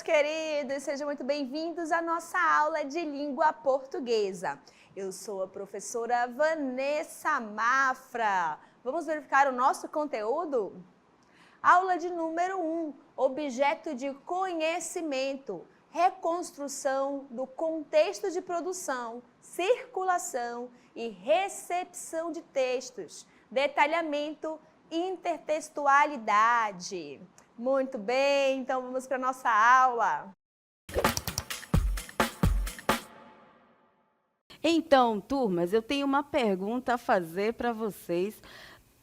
queridos, sejam muito bem-vindos à nossa aula de língua portuguesa. Eu sou a professora Vanessa Mafra. Vamos verificar o nosso conteúdo? Aula de número 1, objeto de conhecimento, reconstrução do contexto de produção, circulação e recepção de textos, detalhamento, intertextualidade. Muito bem, então vamos para a nossa aula. Então, turmas, eu tenho uma pergunta a fazer para vocês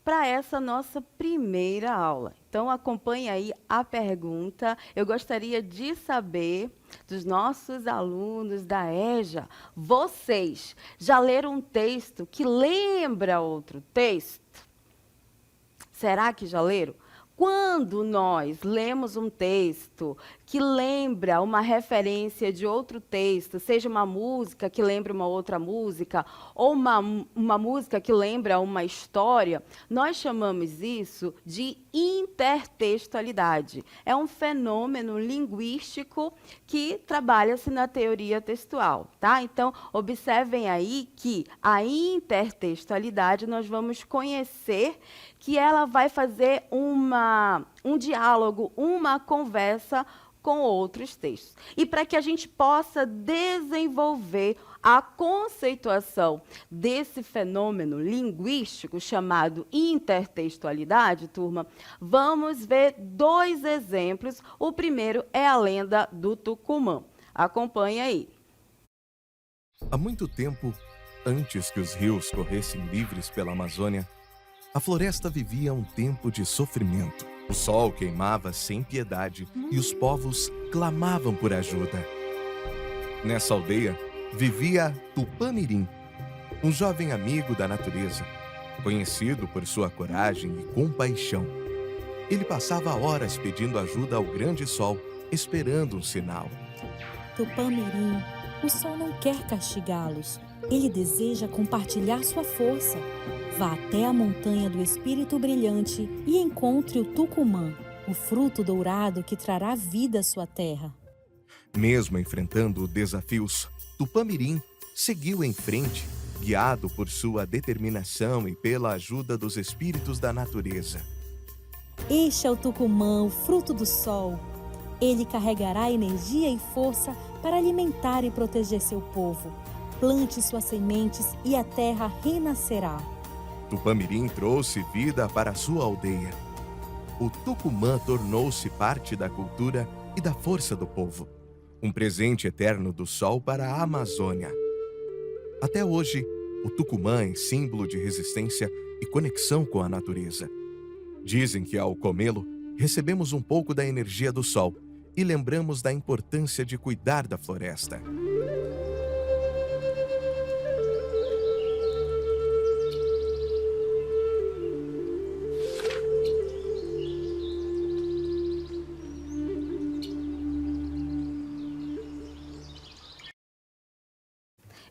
para essa nossa primeira aula. Então, acompanhe aí a pergunta. Eu gostaria de saber dos nossos alunos da EJA, vocês já leram um texto que lembra outro texto? Será que já leram? Quando nós lemos um texto que lembra uma referência de outro texto, seja uma música que lembra uma outra música, ou uma música que lembra uma história, nós chamamos isso de intertextualidade. É um fenômeno linguístico que trabalha-se na teoria textual, tá? Então, observem aí que a intertextualidade nós vamos conhecer que ela vai fazer um diálogo, uma conversa com outros textos. E para que a gente possa desenvolver a conceituação desse fenômeno linguístico chamado intertextualidade, turma, vamos ver dois exemplos. O primeiro é a lenda do Tucumã. Acompanhe aí. Há muito tempo, antes que os rios corressem livres pela Amazônia, a floresta vivia um tempo de sofrimento. O sol queimava sem piedade e os povos clamavam por ajuda. Nessa aldeia vivia Tupã-Mirim, um jovem amigo da natureza, conhecido por sua coragem e compaixão. Ele passava horas pedindo ajuda ao grande sol, esperando um sinal. Tupã-Mirim, o sol não quer castigá-los. Ele deseja compartilhar sua força. Vá até a montanha do Espírito Brilhante e encontre o Tucumã, o fruto dourado que trará vida à sua terra. Mesmo enfrentando desafios, Tupã-Mirim seguiu em frente, guiado por sua determinação e pela ajuda dos espíritos da natureza. Este é o Tucumã, o fruto do sol. Ele carregará energia e força para alimentar e proteger seu povo. Plante suas sementes e a terra renascerá. Tupã-Mirim trouxe vida para sua aldeia. O Tucumã tornou-se parte da cultura e da força do povo. Um presente eterno do sol para a Amazônia. Até hoje, o Tucumã é símbolo de resistência e conexão com a natureza. Dizem que ao comê-lo, recebemos um pouco da energia do sol e lembramos da importância de cuidar da floresta.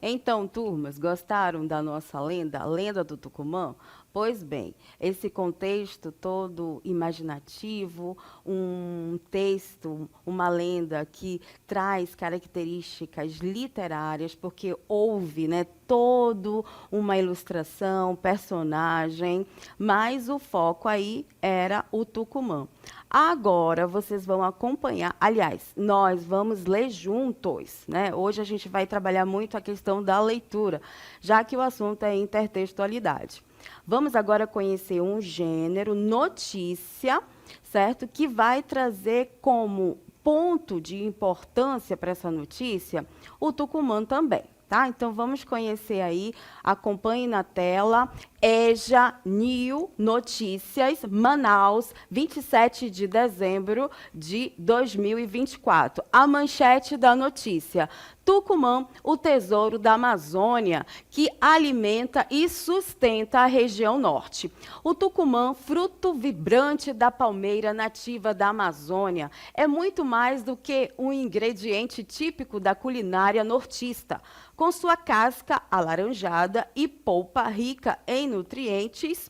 Então, turmas, gostaram da nossa lenda, a lenda do Tucumã? Pois bem, esse contexto todo imaginativo, um texto, uma lenda que traz características literárias, porque houve, né, toda uma ilustração, personagem, mas o foco aí era o Tucumã. Agora vocês vão acompanhar, aliás, nós vamos ler juntos, né? Hoje a gente vai trabalhar muito a questão da leitura, já que o assunto é intertextualidade. Vamos agora conhecer um gênero, notícia, certo? Que vai trazer como ponto de importância para essa notícia o Tucumã também. Tá? Então, vamos conhecer aí, acompanhe na tela, EJA New Notícias, Manaus, 27 de dezembro de 2024. A manchete da notícia: Tucumã, o tesouro da Amazônia, que alimenta e sustenta a região norte. O Tucumã, fruto vibrante da palmeira nativa da Amazônia, é muito mais do que um ingrediente típico da culinária nortista. Com sua casca alaranjada e polpa rica em nutrientes,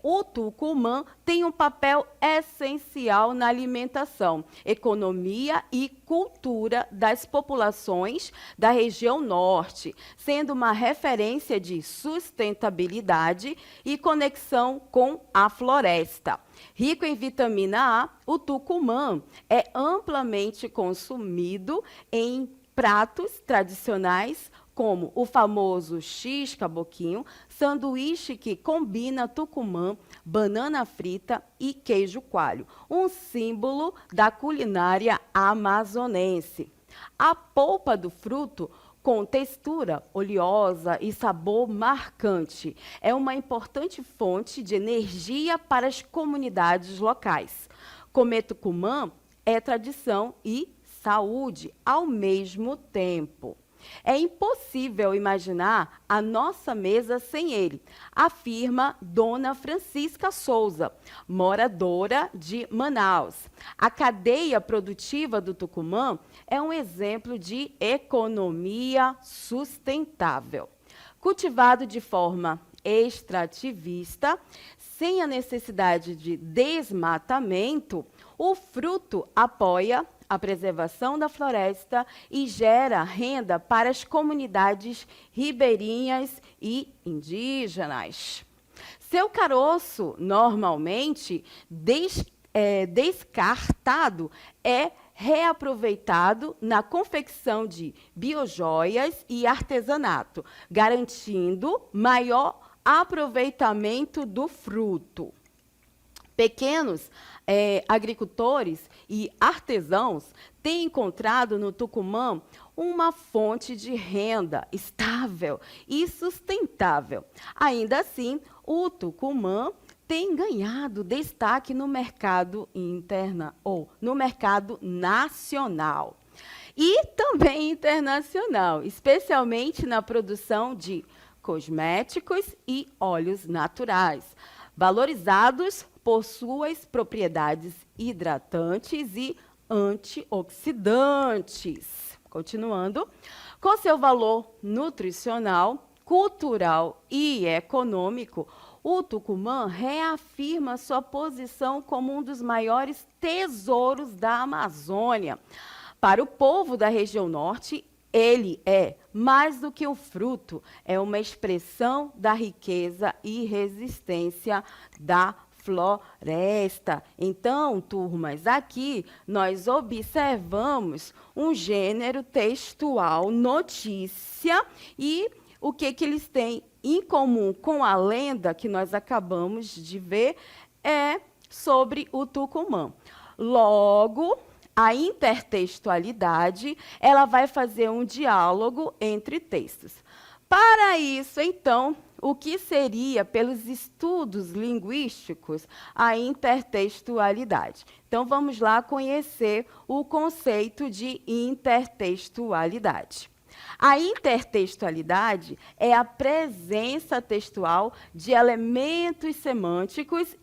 O Tucumã tem um papel essencial na alimentação, economia e cultura das populações da região norte, sendo uma referência de sustentabilidade e conexão com a floresta. Rico em vitamina A, o tucumã é amplamente consumido em pratos tradicionais, como o famoso X-caboquinho, sanduíche que combina tucumã, banana frita e queijo coalho, um símbolo da culinária amazonense. A polpa do fruto, com textura oleosa e sabor marcante, é uma importante fonte de energia para as comunidades locais. Comer tucumã é tradição e saúde ao mesmo tempo. É impossível imaginar a nossa mesa sem ele, afirma Dona Francisca Souza, moradora de Manaus. A cadeia produtiva do Tucumã é um exemplo de economia sustentável. Cultivado de forma extrativista, sem a necessidade de desmatamento, o fruto apoia a preservação da floresta e gera renda para as comunidades ribeirinhas e indígenas. Seu caroço, normalmente descartado, é reaproveitado na confecção de biojoias e artesanato, garantindo maior aproveitamento do fruto. Pequenos agricultores e artesãos têm encontrado no Tucumã uma fonte de renda estável e sustentável. Ainda assim, o Tucumã tem ganhado destaque no mercado interno ou no mercado nacional e também internacional, especialmente na produção de cosméticos e óleos naturais, valorizados por suas propriedades hidratantes e antioxidantes. Continuando, com seu valor nutricional, cultural e econômico, o Tucumã reafirma sua posição como um dos maiores tesouros da Amazônia. Para o povo da região norte, ele é mais do que um fruto, é uma expressão da riqueza e resistência da floresta. Então, turmas, aqui nós observamos um gênero textual, notícia, e o que eles têm em comum com a lenda que nós acabamos de ver é sobre o Tucumã. Logo, a intertextualidade, ela vai fazer um diálogo entre textos. Para isso, então, o que seria, pelos estudos linguísticos, a intertextualidade? Então, vamos lá conhecer o conceito de intertextualidade. A intertextualidade é a presença textual de elementos semânticos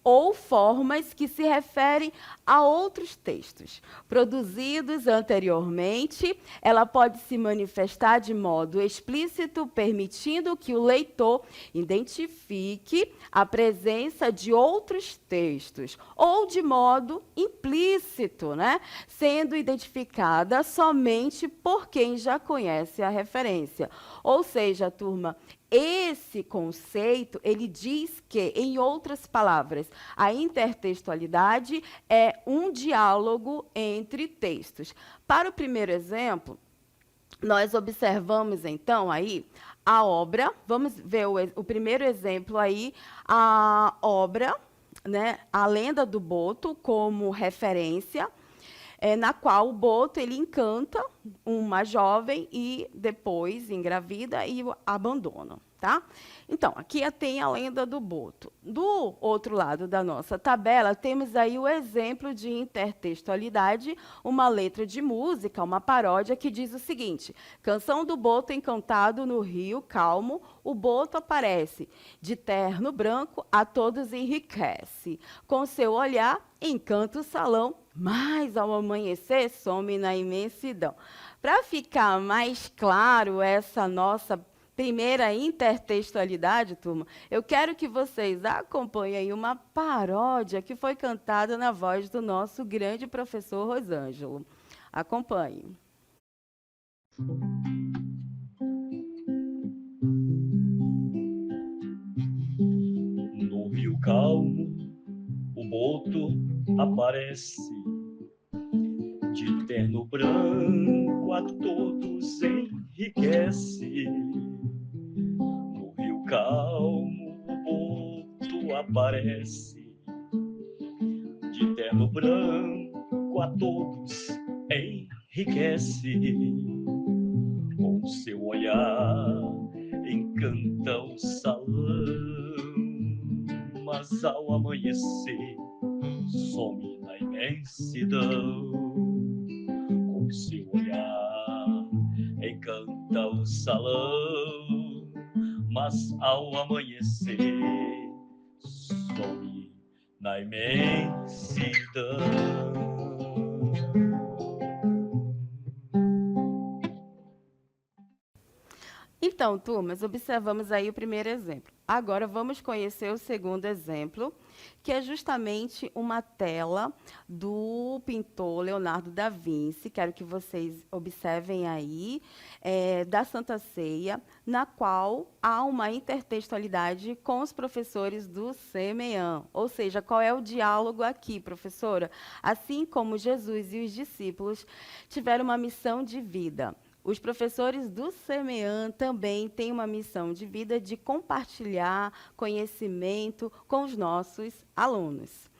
ou formas que se referem a outros textos. Produzidos anteriormente, ela pode se manifestar de modo explícito, permitindo que o leitor identifique a presença de outros textos, ou de modo implícito, né? Sendo identificada somente por quem já conhece a referência. Ou seja, turma, esse conceito, ele diz que, em outras palavras, a intertextualidade é um diálogo entre textos. Para o primeiro exemplo, nós observamos, então, aí a obra, vamos ver o primeiro exemplo aí, a obra, né, A Lenda do Boto, como referência, na qual o Boto ele encanta uma jovem e depois engravida e o abandona. Tá? Então, aqui tem a lenda do Boto. Do outro lado da nossa tabela, temos aí o exemplo de intertextualidade, uma letra de música, uma paródia, que diz o seguinte: canção do Boto encantado no rio calmo, o Boto aparece, de terno branco a todos enriquece. Com seu olhar, encanta o salão, mas ao amanhecer some na imensidão. Para ficar mais claro essa nossa primeira intertextualidade, turma, eu quero que vocês acompanhem aí uma paródia que foi cantada na voz do nosso grande professor Rosângelo. Acompanhe. No rio calmo, o boto aparece, de terno branco a todos enriquece. No rio calmo, o boto aparece, de terno branco a todos enriquece. Com seu olhar encanta o salão, mas ao amanhecer some na imensidão. Com seu olhar encanta o salão, mas ao amanhecer some na imensidão. Então, turmas, observamos aí o primeiro exemplo. Agora vamos conhecer o segundo exemplo, que é justamente uma tela do pintor Leonardo da Vinci. Quero que vocês observem aí, da Santa Ceia, na qual há uma intertextualidade com os professores do CMEAN. Ou seja, qual é o diálogo aqui, professora? Assim como Jesus e os discípulos tiveram uma missão de vida, os professores do CMEAN também têm uma missão de vida de compartilhar conhecimento com os nossos alunos.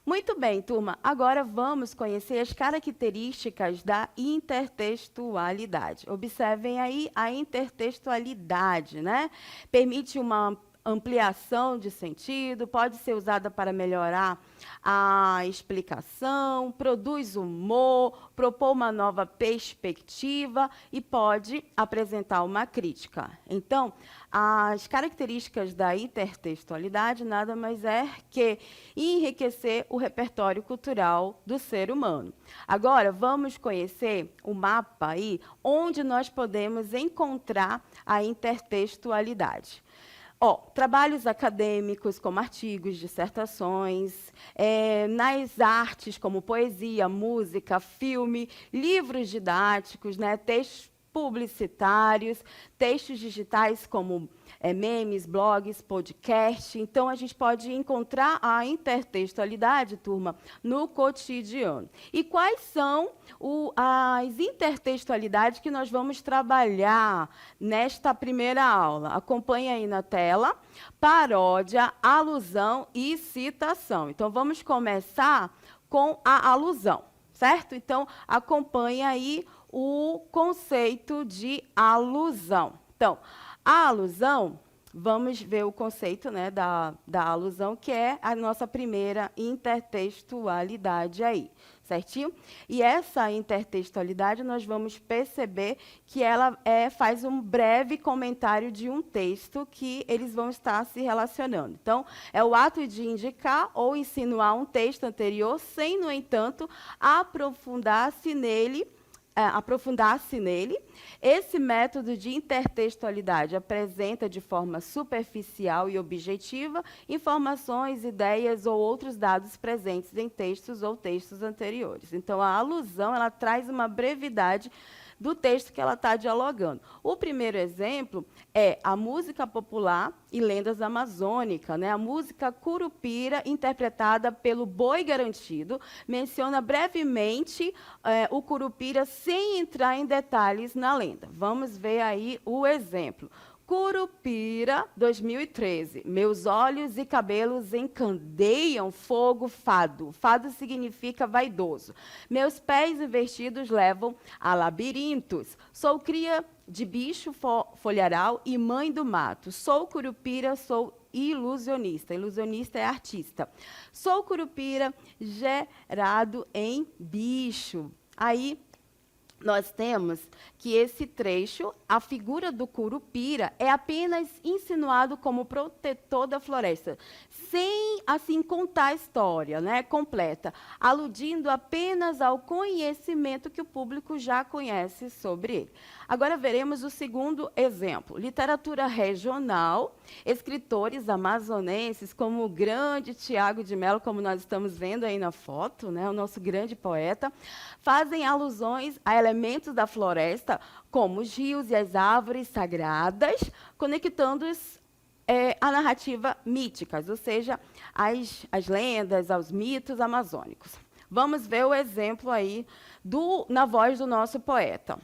Muito bem, turma. Agora vamos conhecer as características da intertextualidade. Observem aí a intertextualidade, né? Permite uma ampliação de sentido, pode ser usada para melhorar a explicação, produz humor, propor uma nova perspectiva e pode apresentar uma crítica. Então, as características da intertextualidade nada mais é que enriquecer o repertório cultural do ser humano. Agora, vamos conhecer o mapa aí, onde nós podemos encontrar a intertextualidade. Trabalhos acadêmicos, como artigos, dissertações, nas artes, como poesia, música, filme, livros didáticos, né, textos publicitários, textos digitais, como memes, blogs, podcast. Então, a gente pode encontrar a intertextualidade, turma, no cotidiano. E quais são as intertextualidades que nós vamos trabalhar nesta primeira aula? Acompanhe aí na tela: paródia, alusão e citação. Então, vamos começar com a alusão, certo? Então, acompanhe aí o conceito de alusão. Então, a alusão, vamos ver o conceito, né, da alusão, que é a nossa primeira intertextualidade aí, certinho? E essa intertextualidade, nós vamos perceber que ela faz um breve comentário de um texto que eles vão estar se relacionando. Então, é o ato de indicar ou insinuar um texto anterior, sem, no entanto, aprofundar-se nele. Esse método de intertextualidade apresenta de forma superficial e objetiva informações, ideias ou outros dados presentes em textos ou textos anteriores. Então, a alusão, ela traz uma brevidade do texto que ela está dialogando. O primeiro exemplo é a música popular e lendas amazônicas, né? A música Curupira, interpretada pelo Boi Garantido, menciona brevemente o Curupira, sem entrar em detalhes na lenda. Vamos ver aí o exemplo. Curupira, 2013. Meus olhos e cabelos encandeiam fogo fado. Fado significa vaidoso. Meus pés invertidos levam a labirintos. Sou cria de bicho folharal e mãe do mato. Sou curupira, sou ilusionista. Ilusionista é artista. Sou curupira gerado em bicho. Aí nós temos que esse trecho, a figura do Curupira, é apenas insinuado como protetor da floresta, sem, assim, contar a história, né, completa, aludindo apenas ao conhecimento que o público já conhece sobre ele. Agora veremos o segundo exemplo. Literatura regional, escritores amazonenses, como o grande Tiago de Mello, como nós estamos vendo aí na foto, né, o nosso grande poeta, fazem alusões a elementos da floresta, como os rios e as árvores sagradas, conectando-os à narrativa míticas, ou seja, às lendas, aos mitos amazônicos. Vamos ver o exemplo aí na voz do nosso poeta.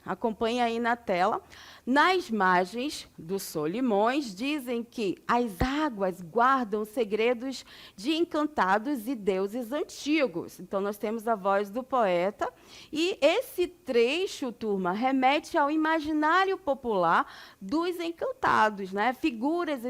Acompanhe aí na tela. Nas margens do Solimões, dizem que as águas guardam segredos de encantados e deuses antigos. Então, nós temos a voz do poeta. E esse trecho, turma, remete ao imaginário popular dos encantados, né? Figuras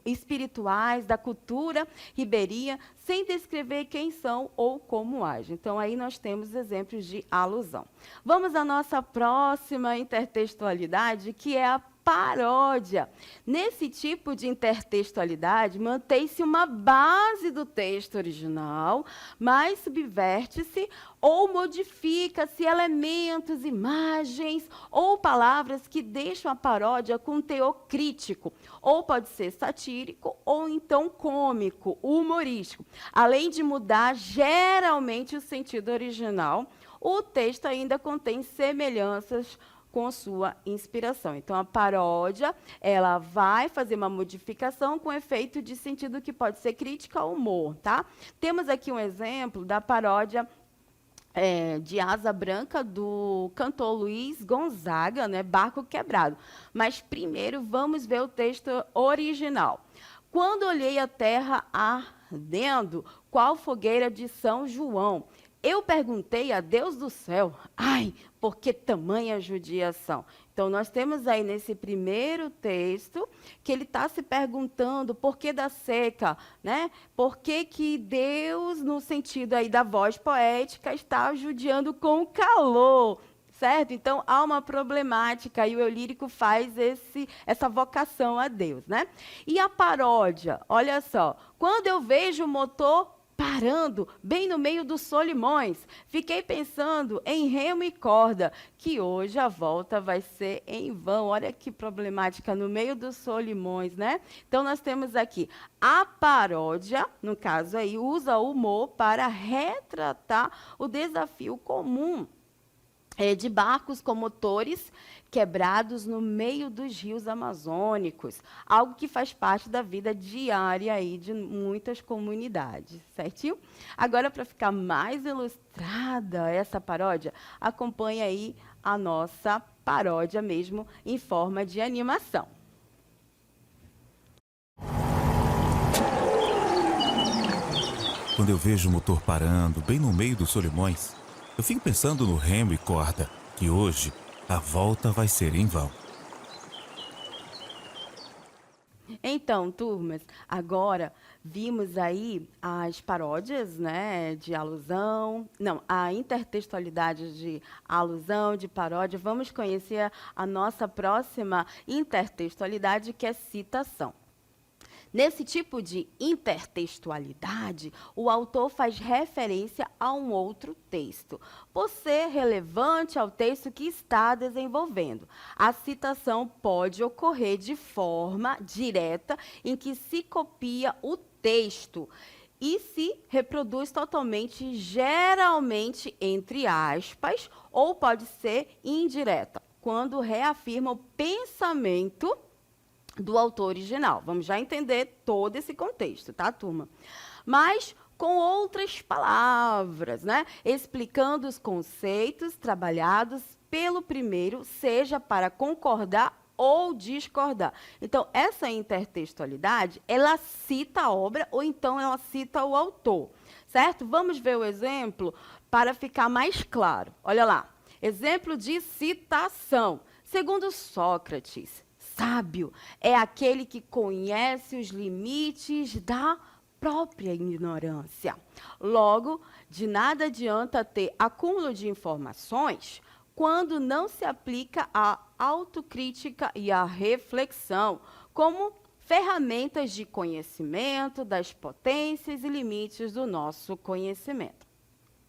espirituais da cultura ribeirinha, sem descrever quem são ou como agem. Então, aí nós temos exemplos de alusão. Vamos à nossa próxima intertextualidade, que é a paródia. Nesse tipo de intertextualidade, mantém-se uma base do texto original, mas subverte-se ou modifica-se elementos, imagens ou palavras que deixam a paródia com teor crítico, ou pode ser satírico, ou então cômico, humorístico. Além de mudar geralmente o sentido original, o texto ainda contém semelhanças com sua inspiração. Então, a paródia, ela vai fazer uma modificação com efeito de sentido que pode ser crítica ao humor, tá? Temos aqui um exemplo da paródia de Asa Branca, do cantor Luiz Gonzaga, né, Barco Quebrado. Mas, primeiro, vamos ver o texto original. Quando olhei a terra ardendo, qual fogueira de São João, eu perguntei a Deus do céu, ai, por que tamanha judiação? Então, nós temos aí nesse primeiro texto que ele está se perguntando por que da seca, né? Por que Deus, no sentido aí da voz poética, está judiando com o calor, certo? Então, há uma problemática e o eu lírico faz essa vocação a Deus, né? E a paródia, olha só, quando eu vejo o motor parando bem no meio dos Solimões, fiquei pensando em remo e corda, que hoje a volta vai ser em vão. Olha que problemática, no meio dos Solimões, né? Então, nós temos aqui a paródia, no caso aí, usa o humor para retratar o desafio comum de barcos com motores quebrados no meio dos rios amazônicos, algo que faz parte da vida diária aí de muitas comunidades, certinho? Agora, para ficar mais ilustrada essa paródia, acompanhe aí a nossa paródia mesmo em forma de animação. Quando eu vejo o motor parando bem no meio dos Solimões, eu fico pensando no remo e corda, que hoje a volta vai ser em vão. Então, turmas, agora vimos aí as paródias, né, de alusão, não, a intertextualidade de alusão, de paródia. Vamos conhecer a nossa próxima intertextualidade, que é citação. Nesse tipo de intertextualidade, o autor faz referência a um outro texto, por ser relevante ao texto que está desenvolvendo. A citação pode ocorrer de forma direta, em que se copia o texto e se reproduz totalmente, geralmente entre aspas, ou pode ser indireta, quando reafirma o pensamento do autor original. Vamos já entender todo esse contexto, tá, turma? Mas com outras palavras, né? Explicando os conceitos trabalhados pelo primeiro, seja para concordar ou discordar. Então, essa intertextualidade, ela cita a obra ou então ela cita o autor, certo? Vamos ver o exemplo para ficar mais claro. Olha lá. Exemplo de citação. Segundo Sócrates, sábio é aquele que conhece os limites da própria ignorância. Logo, de nada adianta ter acúmulo de informações quando não se aplica a autocrítica e a reflexão como ferramentas de conhecimento das potências e limites do nosso conhecimento.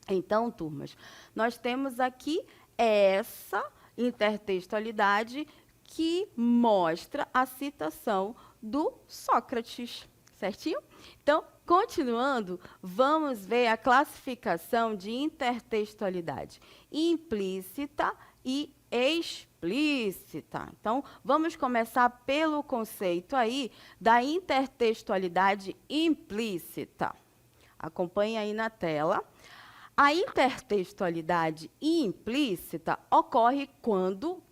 Então, turmas, nós temos aqui essa intertextualidade que mostra a citação do Sócrates, certinho? Então, continuando, vamos ver a classificação de intertextualidade implícita e explícita. Então, vamos começar pelo conceito aí da intertextualidade implícita. Acompanhe aí na tela. A intertextualidade implícita ocorre quando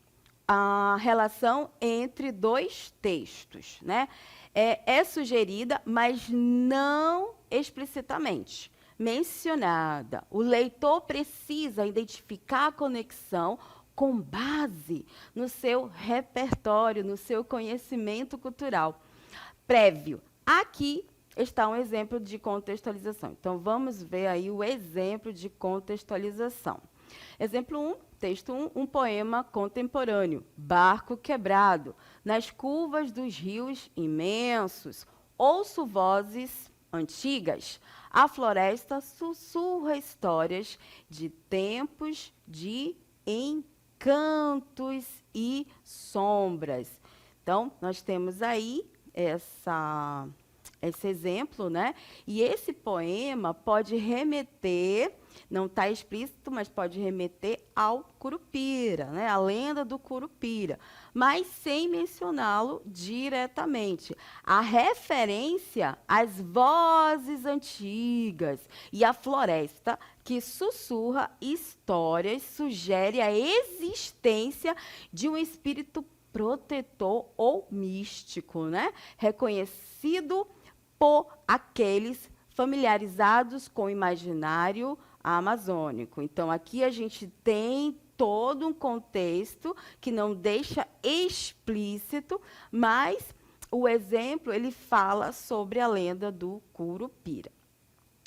a relação entre dois textos, né, é sugerida, mas não explicitamente mencionada. O leitor precisa identificar a conexão com base no seu repertório, no seu conhecimento cultural prévio. Aqui está um exemplo de contextualização. Então, vamos ver aí o exemplo de contextualização. Exemplo 1, texto 1, um poema contemporâneo. Barco quebrado, nas curvas dos rios imensos, ouço vozes antigas. A floresta sussurra histórias de tempos de encantos e sombras. Então, nós temos aí esse exemplo, né? E esse poema pode remeter, não está explícito, mas pode remeter ao Curupira, né? A lenda do Curupira, mas sem mencioná-lo diretamente. A referência às vozes antigas e à floresta que sussurra histórias sugere a existência de um espírito protetor ou místico, né? Reconhecido por aqueles familiarizados com o imaginário amazônico. Então, aqui a gente tem todo um contexto que não deixa explícito, mas o exemplo, ele fala sobre a lenda do Curupira.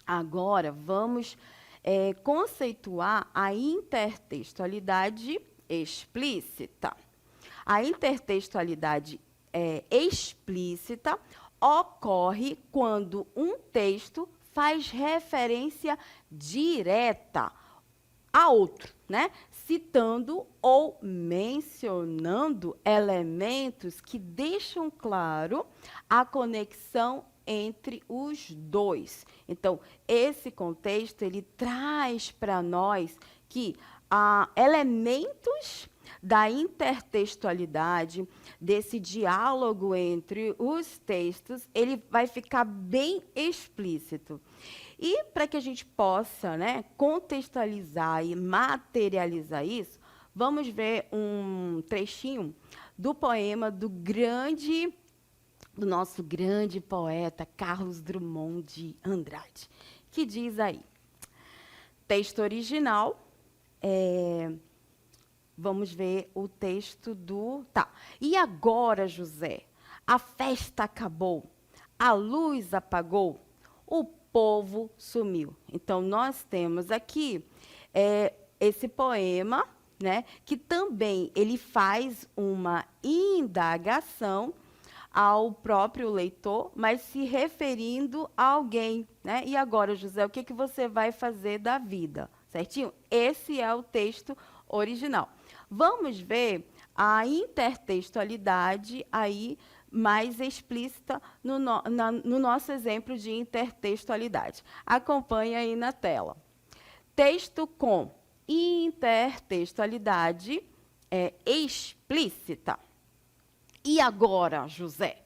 Agora, vamos conceituar a intertextualidade explícita. A intertextualidade explícita ocorre quando um texto faz referência direta a outro, né? Citando ou mencionando elementos que deixam claro a conexão entre os dois. Então, esse contexto, ele traz para nós que elementos da intertextualidade, desse diálogo entre os textos, ele vai ficar bem explícito. E para que a gente possa, né, contextualizar e materializar isso, vamos ver um trechinho do poema do nosso grande poeta Carlos Drummond de Andrade, que diz aí, texto original, vamos ver o texto do... Tá. E agora, José, a festa acabou, a luz apagou, o povo sumiu. Então, nós temos aqui esse poema, né, que também ele faz uma indagação ao próprio leitor, mas se referindo a alguém, né? E agora, José, o que você vai fazer da vida? Certinho? Esse é o texto original. Vamos ver a intertextualidade aí mais explícita no nosso exemplo de intertextualidade. Acompanhe aí na tela. Texto com intertextualidade explícita. E agora, José?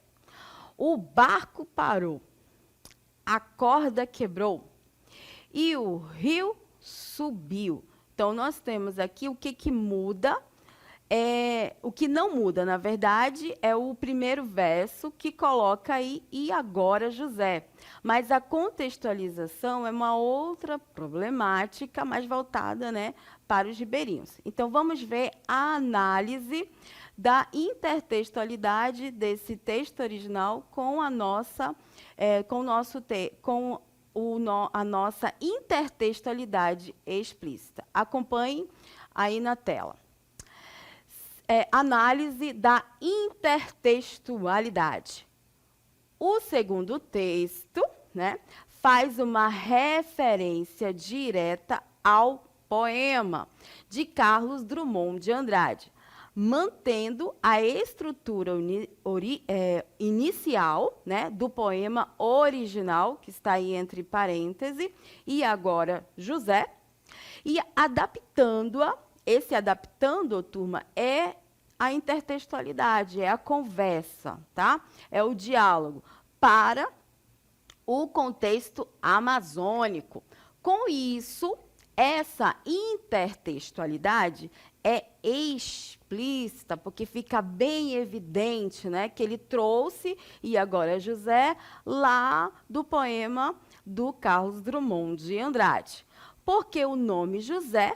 O barco parou, a corda quebrou e o rio subiu. Então, nós temos aqui o que muda. O que não muda, na verdade, é o primeiro verso que coloca aí, e agora, José. Mas a contextualização é uma outra problemática, mais voltada, né, para os ribeirinhos. Então, vamos ver a análise da intertextualidade desse texto original com a nossa, a nossa intertextualidade explícita. Acompanhem aí na tela. Análise da intertextualidade. O segundo texto, né, faz uma referência direta ao poema de Carlos Drummond de Andrade, mantendo a estrutura inicial, né, do poema original, que está aí entre parênteses, e agora José, e adaptando-a. Esse adaptando, turma, é a intertextualidade, é a conversa, tá? É o diálogo para o contexto amazônico. Com isso, essa intertextualidade é explícita, porque fica bem evidente, né, que ele trouxe, e agora José, lá do poema do Carlos Drummond de Andrade. Porque o nome José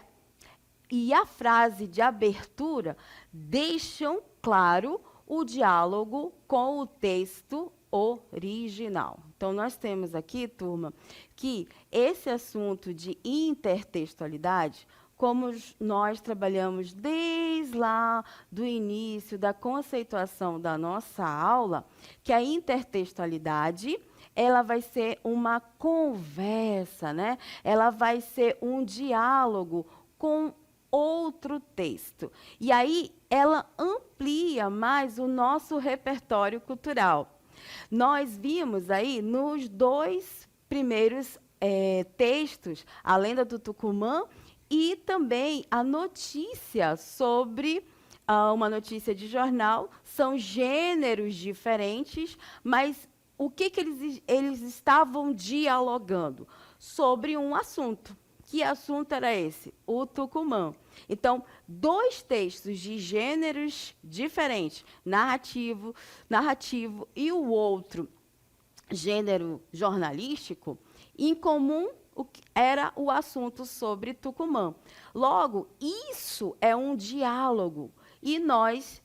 e a frase de abertura deixam claro o diálogo com o texto original. Então, nós temos aqui, turma, que esse assunto de intertextualidade, como nós trabalhamos desde lá do início da conceituação da nossa aula, que a intertextualidade ela vai ser uma conversa, né? Ela vai ser um diálogo com outro texto. E aí ela amplia mais o nosso repertório cultural. Nós vimos aí nos dois primeiros textos, a lenda do Tucumã e também a notícia sobre uma notícia de jornal. São gêneros diferentes, mas o que eles estavam dialogando? Sobre um assunto. Que assunto era esse? O Tucumã. Então, dois textos de gêneros diferentes, narrativo e o outro, gênero jornalístico, em comum era o assunto sobre Tucumã. Logo, isso é um diálogo e nós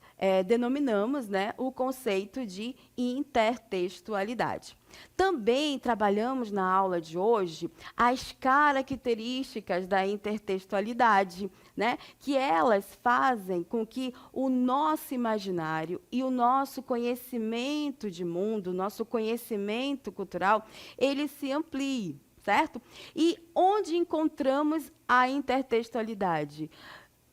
denominamos, né, o conceito de intertextualidade. Também trabalhamos na aula de hoje as características da intertextualidade, né, que elas fazem com que o nosso imaginário e o nosso conhecimento de mundo, o nosso conhecimento cultural, ele se amplie, certo? E onde encontramos a intertextualidade?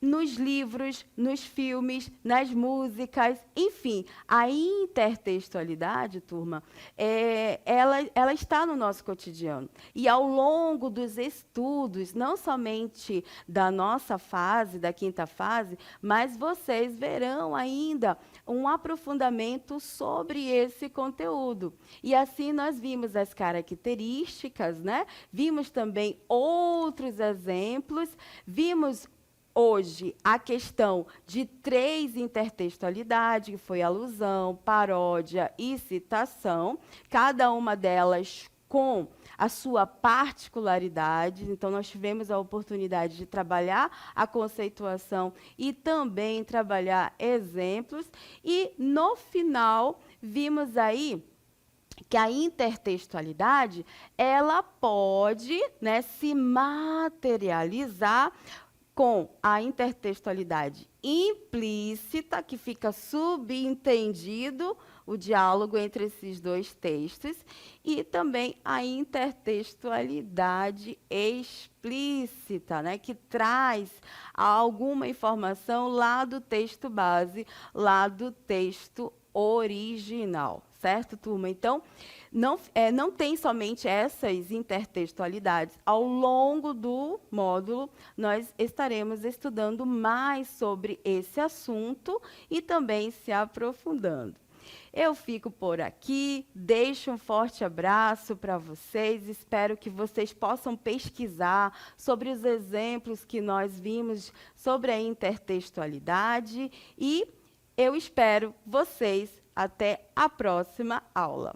Nos livros, nos filmes, nas músicas, enfim, a intertextualidade, turma, ela está no nosso cotidiano. E ao longo dos estudos, não somente da nossa fase, da quinta fase, mas vocês verão ainda um aprofundamento sobre esse conteúdo. E assim nós vimos as características, né? Vimos também outros exemplos, vimos hoje a questão de 3 intertextualidades, que foi alusão, paródia e citação, cada uma delas com a sua particularidade. Então, nós tivemos a oportunidade de trabalhar a conceituação e também trabalhar exemplos. E, no final, vimos aí que a intertextualidade ela pode, né, se materializar com a intertextualidade implícita, que fica subentendido o diálogo entre esses dois textos, e também a intertextualidade explícita, né, que traz alguma informação lá do texto base, lá do texto original. Certo, turma? Então, não tem somente essas intertextualidades. Ao longo do módulo, nós estaremos estudando mais sobre esse assunto e também se aprofundando. Eu fico por aqui, deixo um forte abraço para vocês, espero que vocês possam pesquisar sobre os exemplos que nós vimos sobre a intertextualidade e eu espero vocês até a próxima aula.